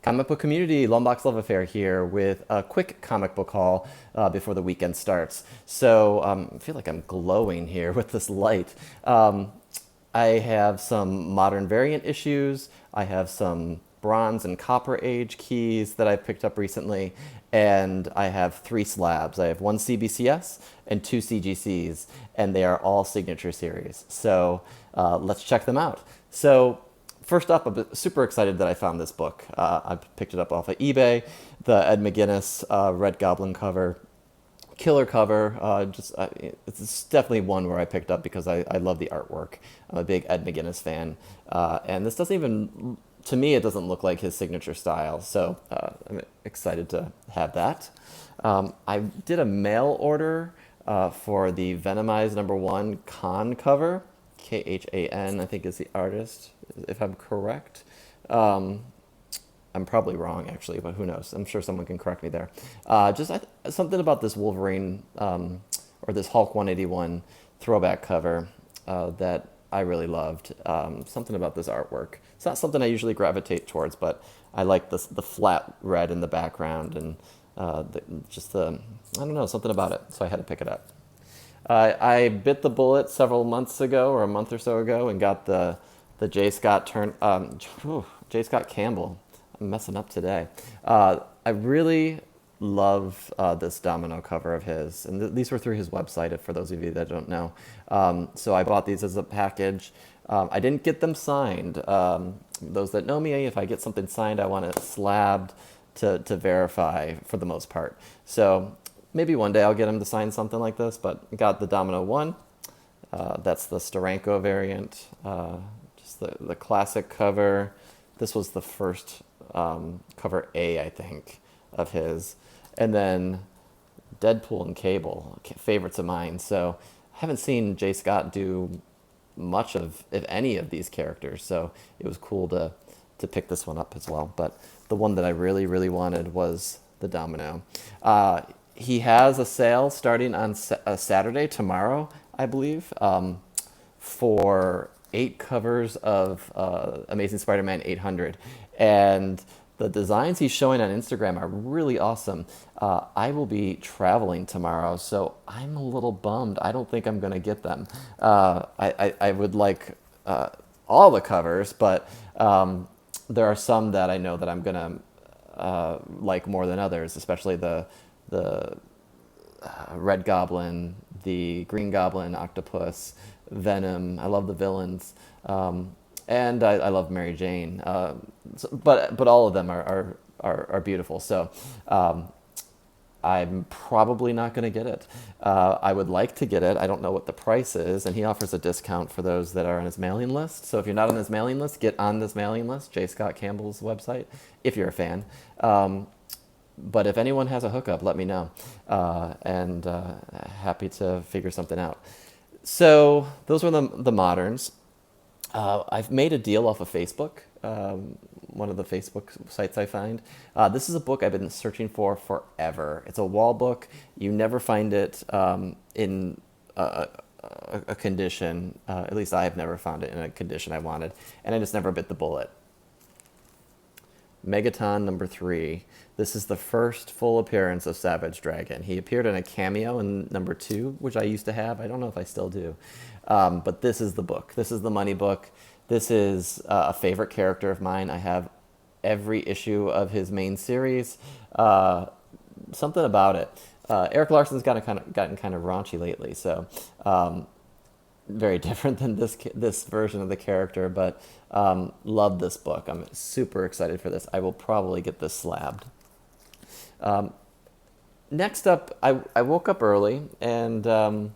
Comic book community, Lombox Love Affair here with a quick comic book haul before the weekend starts. So I feel like I'm glowing here with this light. I have some modern variant issues. I have some bronze and copper age keys that I've picked up recently. And I have 3 slabs. I have 1 CBCS and 2 CGCs, and they are all signature series. So let's check them out. So first up, I'm super excited that I found this book. I picked it up off of eBay, the Ed McGuinness Red Goblin cover. Killer cover. It's definitely one where I picked up because I love the artwork. I'm a big Ed McGuinness fan. And this doesn't even, to me, it doesn't look like his signature style. So I'm excited to have that. I did a mail order for the Venomized #1 Khan cover. Khan, I think is the artist, if I'm correct. I'm probably wrong, actually, but who knows? I'm sure someone can correct me there. Something about this Wolverine or this Hulk 181 throwback cover that I really loved. Something about this artwork. It's not something I usually gravitate towards, but I like the flat red in the background and I don't know, something about it. So I had to pick it up. I bit the bullet several months ago or a month or so ago and got the J. Scott J. Scott Campbell. I'm messing up today. I really love this domino cover of his, and these were through his website. For those of you that don't know, so I bought these as a package. I didn't get them signed. Those that know me, if I get something signed, I want it slabbed to verify for the most part. So maybe one day I'll get him to sign something like this, but got the Domino 1. That's the Steranko variant. Just the classic cover. This was the first cover A, I think, of his. And then Deadpool and Cable, favorites of mine. So I haven't seen J. Scott do much of, if any, of these characters. So it was cool to pick this one up as well. But the one that I really, really wanted was the Domino. He has a sale starting on Saturday, tomorrow, I believe, for 8 covers of Amazing Spider-Man 800. And the designs he's showing on Instagram are really awesome. I will be traveling tomorrow, so I'm a little bummed. I don't think I'm going to get them. I would like all the covers, but there are some that I know that I'm going to like more than others, especially the Red Goblin, the Green Goblin, Octopus, Venom. I love the villains. And I love Mary Jane, but all of them are beautiful. So I'm probably not going to get it. I would like to get it. I don't know what the price is, and he offers a discount for those that are on his mailing list. So if you're not on his mailing list, get on this mailing list, J. Scott Campbell's website, if you're a fan. But if anyone has a hookup, let me know, and happy to figure something out. So those were the moderns. I've made a deal off of Facebook, one of the Facebook sites I find. This is a book I've been searching for forever. It's a wall book. You never find it in a condition, at least I have never found it in a condition I wanted, and I just never bit the bullet. Megaton #3. This is the first full appearance of Savage Dragon. He appeared in a cameo in #2, which I used to have. I don't know if I still do. But this is the book. This is the money book. This is a favorite character of mine. I have every issue of his main series. Something about it. Eric Larson's gotten kind of raunchy lately, so very different than this version of the character, but love this book. I'm super excited for this. I will probably get this slabbed. Next up, I woke up early and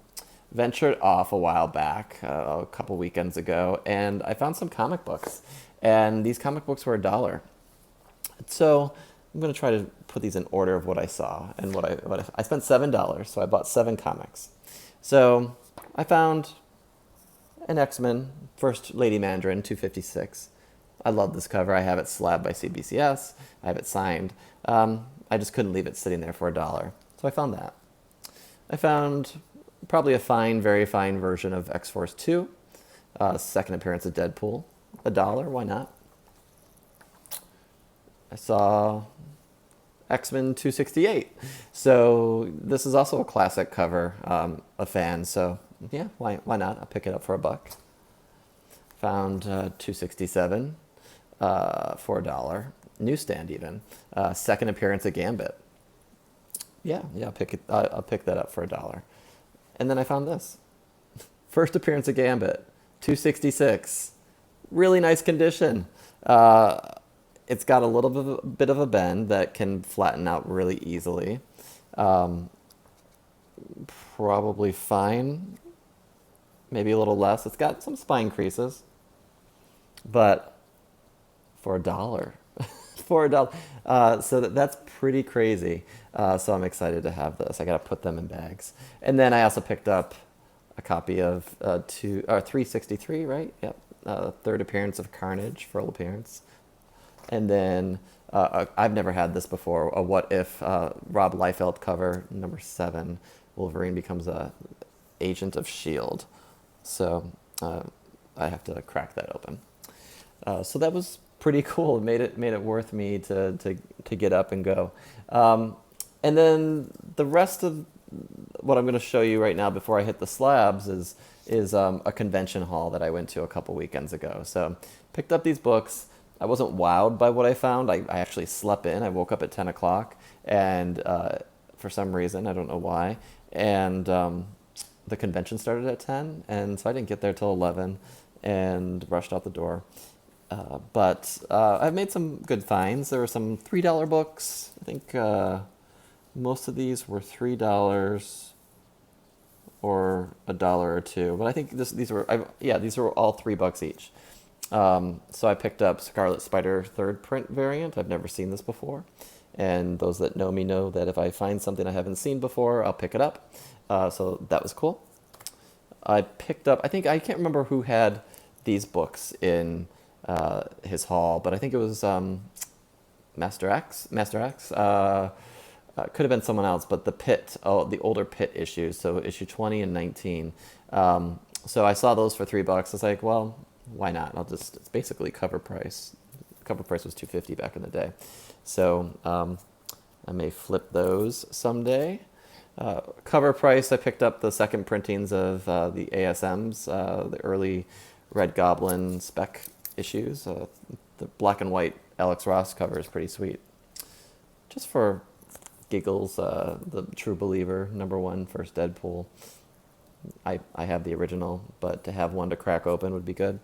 ventured off a while back, a couple weekends ago, and I found some comic books. And these comic books were $1. So I'm going to try to put these in order of what I saw and what I spent $7, so I bought 7 comics. So I found an X-Men, First Lady Mandarin, 256. I love this cover. I have it slabbed by CBCS. I have it signed. I just couldn't leave it sitting there for $1. So I found that. I found probably a fine, very fine version of X-Force 2. Second appearance of Deadpool. $1, why not? I saw X-Men 268. So this is also a classic cover, a fan. So yeah, why not? I'll pick it up for $1. Found 267 for $1. Newsstand even. Second appearance of Gambit. Yeah, I'll pick that up for $1. And then I found this. First appearance of Gambit, 266. Really nice condition. It's got a little bit of a bend that can flatten out really easily. Probably fine. Maybe a little less. It's got some spine creases. But for $1. For $1. So that's pretty crazy. So I'm excited to have this. I got to put them in bags. And then I also picked up a copy of 363, right? Yep. Third appearance of Carnage, full appearance. And then I've never had this before. A What If Rob Liefeld cover, number 7. Wolverine becomes a agent of S.H.I.E.L.D. So I have to crack that open. So that was pretty cool. It made it worth me to get up and go. And then the rest of what I'm going to show you right now before I hit the slabs is a convention haul that I went to a couple weekends ago. So picked up these books. I wasn't wowed by what I found. I actually slept in. I woke up at 10 o'clock and for some reason, I don't know why. And the convention started at 10, and so I didn't get there till 11 and rushed out the door. But I've made some good finds. There were some $3 books. I think most of these were $3 or $1 or $2. But I think these were all $3 each. So I picked up Scarlet Spider third print variant. I've never seen this before. And those that know me know that if I find something I haven't seen before, I'll pick it up. So that was cool. I picked up, I can't remember who had these books in his haul, but I think it was Master X. Could have been someone else, but the older Pit issues, so issue 20 and 19. So I saw those for $3. I was like, well, why not? It's basically cover price. Cover price was $2.50 back in the day. So I may flip those someday. Cover price, I picked up the second printings of the ASMs, the early Red Goblin spec issues. The black and white Alex Ross cover is pretty sweet. Just for giggles, the True Believer, #1, first Deadpool. I have the original, but to have one to crack open would be good.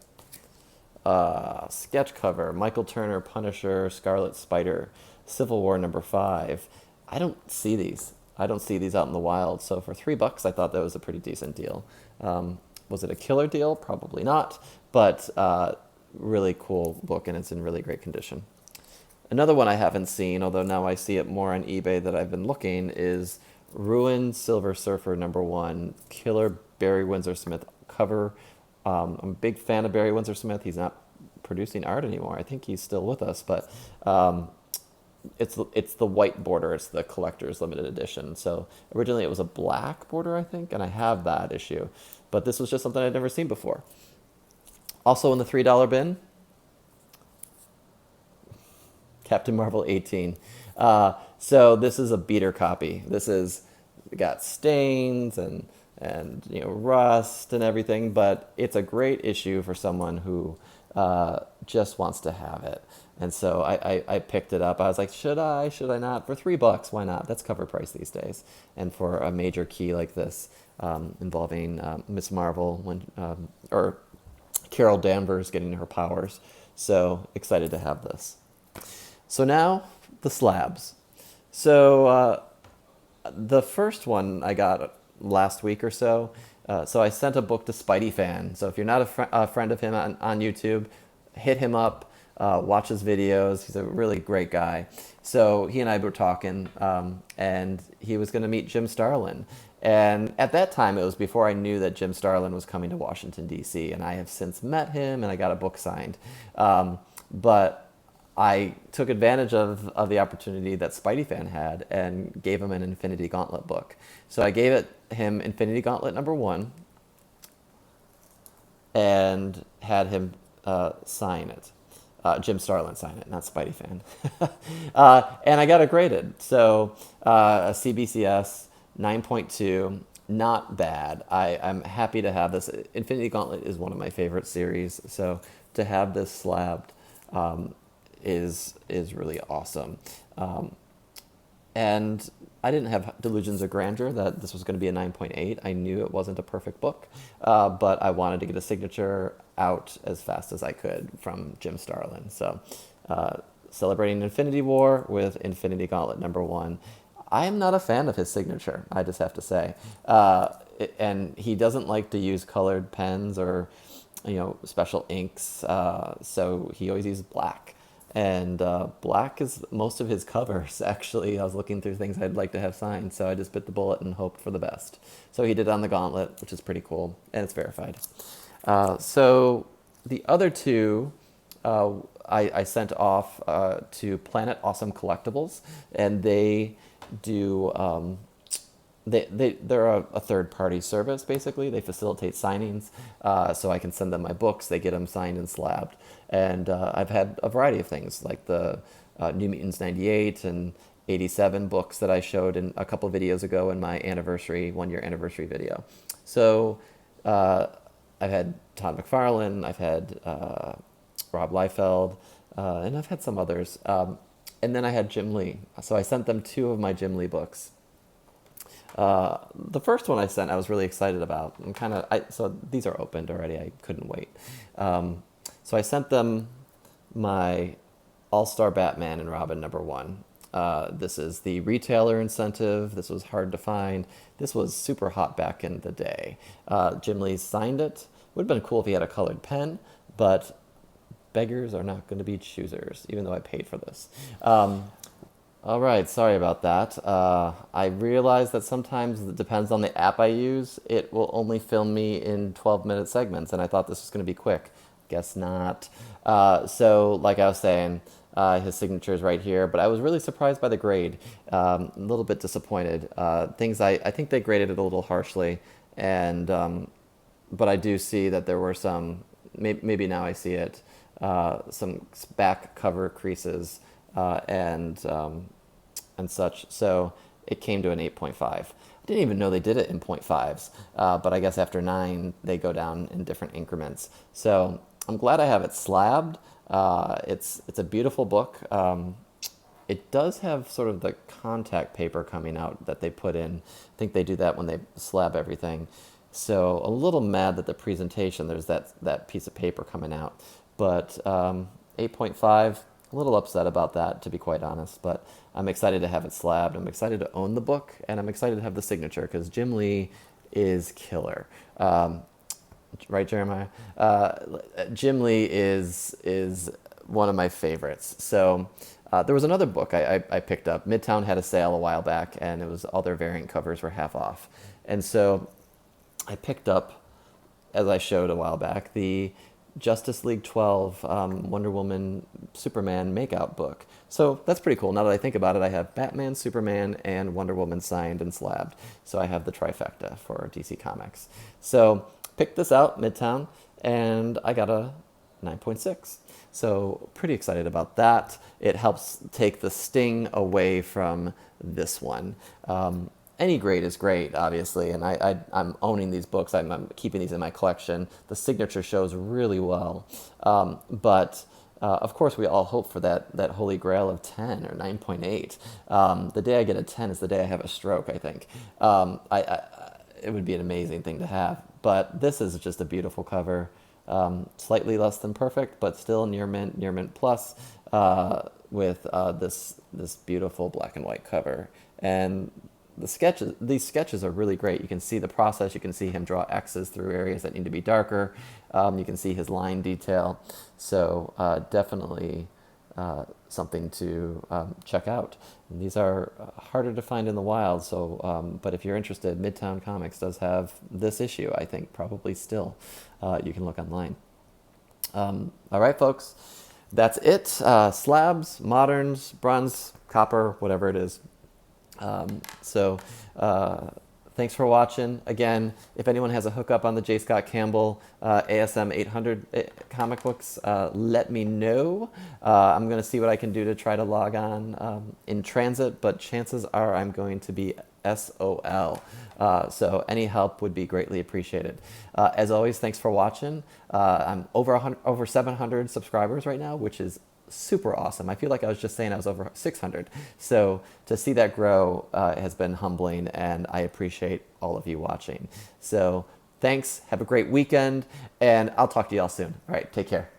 Sketch cover, Michael Turner, Punisher, Scarlet Spider, Civil War #5. I don't see these. I don't see these out in the wild. So for $3, I thought that was a pretty decent deal. Was it a killer deal? Probably not. But really cool book, and it's in really great condition. Another one I haven't seen, although now I see it more on eBay that I've been looking, is Ruined Silver Surfer #1, Killer Barry Windsor Smith cover. I'm a big fan of Barry Windsor Smith. He's not producing art anymore. I think he's still with us, but it's the white border. It's the collector's limited edition. So originally it was a black border, I think, and I have that issue. But this was just something I'd never seen before. Also in the $3 bin, Captain Marvel 18. So this is a beater copy. This is got stains and rust and everything, but it's a great issue for someone who just wants to have it. And so I picked it up. I was like, should I not? For $3, why not? That's cover price these days. And for a major key like this, involving Miss Marvel or Carol Danvers getting her powers. So excited to have this. So now the slabs. So the first one I got last week or so. So I sent a book to Spidey Fan. So if you're not a friend of him on YouTube, hit him up, watch his videos. He's a really great guy. So he and I were talking, and he was going to meet Jim Starlin. And at that time, it was before I knew that Jim Starlin was coming to Washington, D.C. And I have since met him, and I got a book signed. But I took advantage of the opportunity that Spidey Fan had and gave him an Infinity Gauntlet book. So I gave him Infinity Gauntlet #1 and had him sign it. Jim Starlin signed it, not Spidey fan. And I got it graded. So a CBCS 9.2, not bad. I'm happy to have this. Infinity Gauntlet is one of my favorite series, so to have this slabbed is really awesome. And I didn't have delusions of grandeur that this was going to be a 9.8. I knew it wasn't a perfect book, but I wanted to get a signature out as fast as I could from Jim Starlin. So celebrating Infinity War with Infinity Gauntlet #1. I am not a fan of his signature, I just have to say. And he doesn't like to use colored pens or special inks, so he always uses black. And black is most of his covers, actually. I was looking through things I'd like to have signed, so I just bit the bullet and hoped for the best. So he did on the Gauntlet, which is pretty cool, and it's verified. So the other two I sent off to Planet Awesome Collectibles, and they do... They're a third-party service, basically. They facilitate signings, so I can send them my books. They get them signed and slabbed. And I've had a variety of things, like the New Mutants 98 and 87 books that I showed in a couple videos ago in my one-year anniversary video. So I've had Todd McFarlane, I've had Rob Liefeld, and I've had some others. And then I had Jim Lee. So I sent them 2 of my Jim Lee books. The first one I sent, I was really excited about. So these are opened already. I couldn't wait. So I sent them my All-Star Batman and Robin #1. This is the retailer incentive. This was hard to find. This was super hot back in the day. Jim Lee signed it. Would have been cool if he had a colored pen, but beggars are not going to be choosers, even though I paid for this. All right, sorry about that. I realize that sometimes it depends on the app I use. It will only film me in 12-minute segments, and I thought this was going to be quick. Guess not. So, like I was saying, his signature is right here, but I was really surprised by the grade. A little bit disappointed. I think they graded it a little harshly, and but I do see that there were some. Maybe now I see it. Some back cover creases and such. So it came to an 8.5. I didn't even know they did it in 0.5s, but I guess after 9 they go down in different increments. So I'm glad I have it slabbed. It's a beautiful book. It does have sort of the contact paper coming out that they put in. I think they do that when they slab everything. So a little mad that the presentation, there's that piece of paper coming out. But 8.5, a little upset about that, to be quite honest. But I'm excited to have it slabbed. I'm excited to own the book, and I'm excited to have the signature, because Jim Lee is killer. Right, Jeremiah? Jim Lee is one of my favorites. So there was another book I picked up. Midtown had a sale a while back, and it was all their variant covers were half off. And so I picked up, as I showed a while back, the Justice League 12 Wonder Woman Superman makeout book. So that's pretty cool. Now that I think about it, I have Batman, Superman, and Wonder Woman signed and slabbed. So I have the trifecta for DC Comics. So picked this out, Midtown, and I got a 9.6. So pretty excited about that. It helps take the sting away from this one. Any grade is great, obviously, and I'm owning these books. I'm keeping these in my collection. The signature shows really well, but of course we all hope for that holy grail of 10 or 9.8. The day I get a 10 is the day I have a stroke, I think. It would be an amazing thing to have, but this is just a beautiful cover. Slightly less than perfect, but still near mint plus, with this beautiful black and white cover. And these sketches are really great. You can see the process. You can see him draw X's through areas that need to be darker. You can see his line detail. So definitely something to check out. And these are harder to find in the wild. So, but if you're interested, Midtown Comics does have this issue. I think probably still. You can look online. All right, folks. That's it. Slabs, moderns, bronze, copper, whatever it is. So Thanks for watching. Again, if anyone has a hookup on the J. Scott Campbell ASM 800 comic books, let me know. I'm going to see what I can do to try to log on in transit, but chances are I'm going to be SOL. So any help would be greatly appreciated. As always, thanks for watching. I'm over 700 subscribers right now, which is super awesome. I feel like I was just saying I was over 600. So to see that grow has been humbling, and I appreciate all of you watching. So thanks. Have a great weekend, and I'll talk to y'all soon. All right, take care.